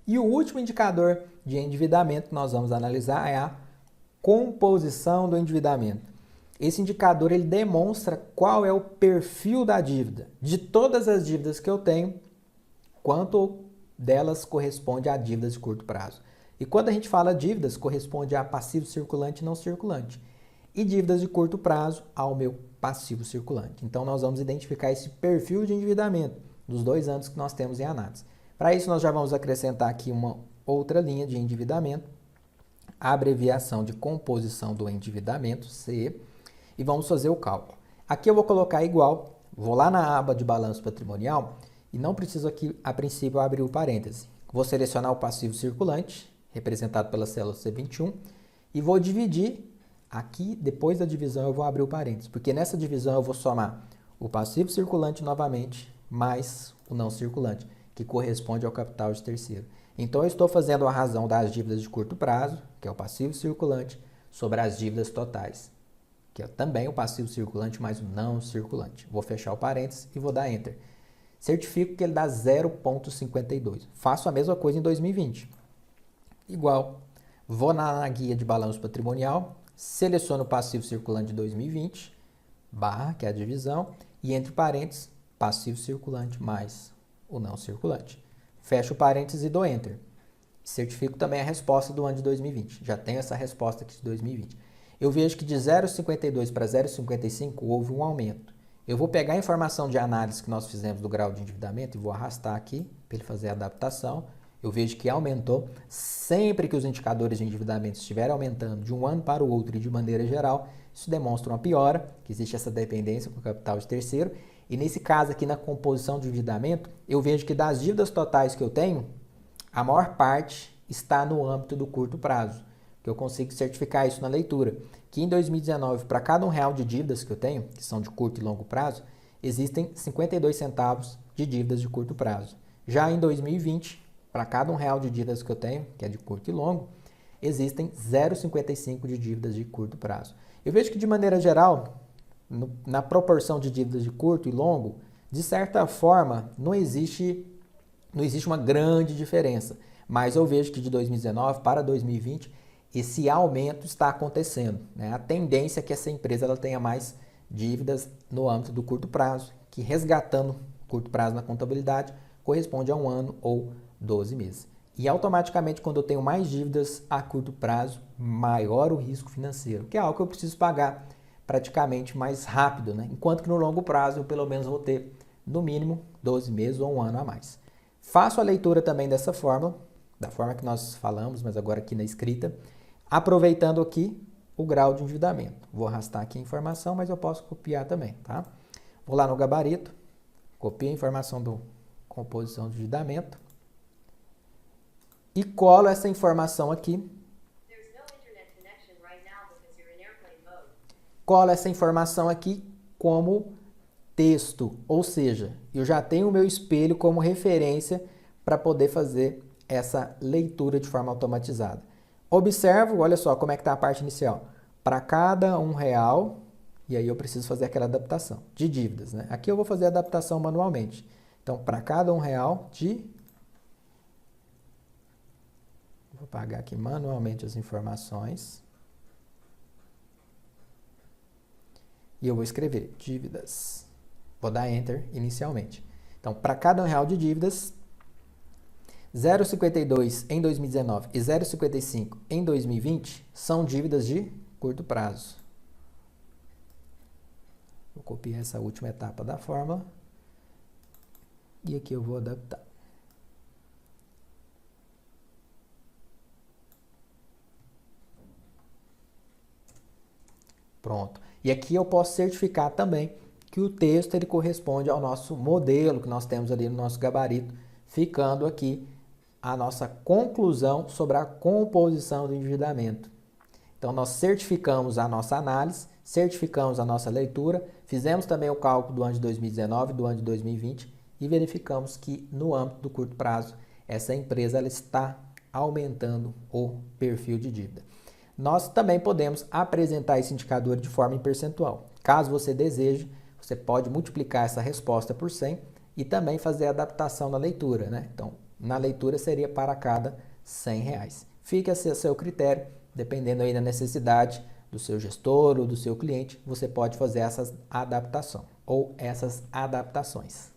E o último indicador de endividamento que nós vamos analisar é a composição do endividamento. Esse indicador ele demonstra qual é o perfil da dívida. De todas as dívidas que eu tenho, quanto delas corresponde a dívidas de curto prazo. E quando a gente fala dívidas, corresponde a passivo circulante e não circulante. E dívidas de curto prazo ao meu passivo circulante. Então, nós vamos identificar esse perfil de endividamento dos 2 anos que nós temos em análise. Para isso, nós já vamos acrescentar aqui uma outra linha de endividamento, a abreviação de composição do endividamento, C, e vamos fazer o cálculo. Aqui eu vou colocar igual, vou lá na aba de balanço patrimonial e não preciso aqui, a princípio, abrir o parêntese. Vou selecionar o passivo circulante, representado pela célula C21, e vou dividir. Aqui, depois da divisão, eu vou abrir o parênteses, porque nessa divisão eu vou somar o passivo circulante novamente, mais o não circulante, que corresponde ao capital de terceiro. Então, eu estou fazendo a razão das dívidas de curto prazo, que é o passivo circulante, sobre as dívidas totais, que é também o passivo circulante mais o não circulante. Vou fechar o parênteses e vou dar Enter. Certifico que ele dá 0,52. Faço a mesma coisa em 2020. Igual, vou na guia de balanço patrimonial, seleciono o passivo circulante de 2020, barra, que é a divisão, e entre parênteses, passivo circulante mais o não circulante. Fecho o parênteses e dou Enter. Certifico também a resposta do ano de 2020. Já tenho essa resposta aqui de 2020. Eu vejo que de 0,52 para 0,55 houve um aumento. Eu vou pegar a informação de análise que nós fizemos do grau de endividamento e vou arrastar aqui para ele fazer a adaptação. Eu vejo que aumentou. Sempre que os indicadores de endividamento estiverem aumentando de um ano para o outro e de maneira geral, isso demonstra uma piora, que existe essa dependência com o capital de terceiro. E nesse caso aqui, na composição de endividamento, eu vejo que das dívidas totais que eu tenho, a maior parte está no âmbito do curto prazo, que eu consigo certificar isso na leitura. Que em 2019, para cada R$1 de dívidas que eu tenho, que são de curto e longo prazo, existem 52 centavos de dívidas de curto prazo. Já em 2020, para cada R$1 de dívidas que eu tenho, que é de curto e longo, existem 0,55 de dívidas de curto prazo. Eu vejo que, de maneira geral, na proporção de dívidas de curto e longo, de certa forma, não existe uma grande diferença. Mas eu vejo que de 2019 para 2020, esse aumento está acontecendo, né? A tendência é que essa empresa ela tenha mais dívidas no âmbito do curto prazo, que resgatando curto prazo na contabilidade corresponde a 1 ano ou 12 meses. E automaticamente, quando eu tenho mais dívidas a curto prazo, maior o risco financeiro, que é algo que eu preciso pagar praticamente mais rápido, né? Enquanto que no longo prazo eu pelo menos vou ter no mínimo 12 meses ou 1 ano a mais. Faço a leitura também dessa fórmula, da forma que nós falamos, mas agora aqui na escrita, aproveitando aqui o grau de endividamento. Vou arrastar aqui a informação, mas eu posso copiar também, tá? Vou lá no gabarito, copio a informação do composição de endividamento e colo essa informação aqui. Colo essa informação aqui como texto, ou seja, eu já tenho o meu espelho como referência para poder fazer essa leitura de forma automatizada. Observo, olha só como é que está a parte inicial. Para cada R$1, e aí eu preciso fazer aquela adaptação de dívidas, né? Aqui eu vou fazer a adaptação manualmente. Então, para cada R$1 vou pagar aqui manualmente as informações. E eu vou escrever dívidas. Vou dar Enter inicialmente. Então, para cada R$1 de dívidas, 0,52 em 2019 e 0,55 em 2020 são dívidas de curto prazo. Vou copiar essa última etapa da fórmula. E aqui eu vou adaptar. Pronto. E aqui eu posso certificar também que o texto ele corresponde ao nosso modelo que nós temos ali no nosso gabarito, ficando aqui a nossa conclusão sobre a composição do endividamento. Então, nós certificamos a nossa análise, certificamos a nossa leitura, fizemos também o cálculo do ano de 2019, do ano de 2020 e verificamos que no âmbito do curto prazo, essa empresa ela está aumentando o perfil de dívida. Nós também podemos apresentar esse indicador de forma em percentual. Caso você deseje, você pode multiplicar essa resposta por 100 e também fazer a adaptação na leitura, né? Então, Na leitura seria para cada R$ 100. Fica a seu critério, dependendo aí da necessidade do seu gestor ou do seu cliente, você pode fazer essa adaptação ou essas adaptações.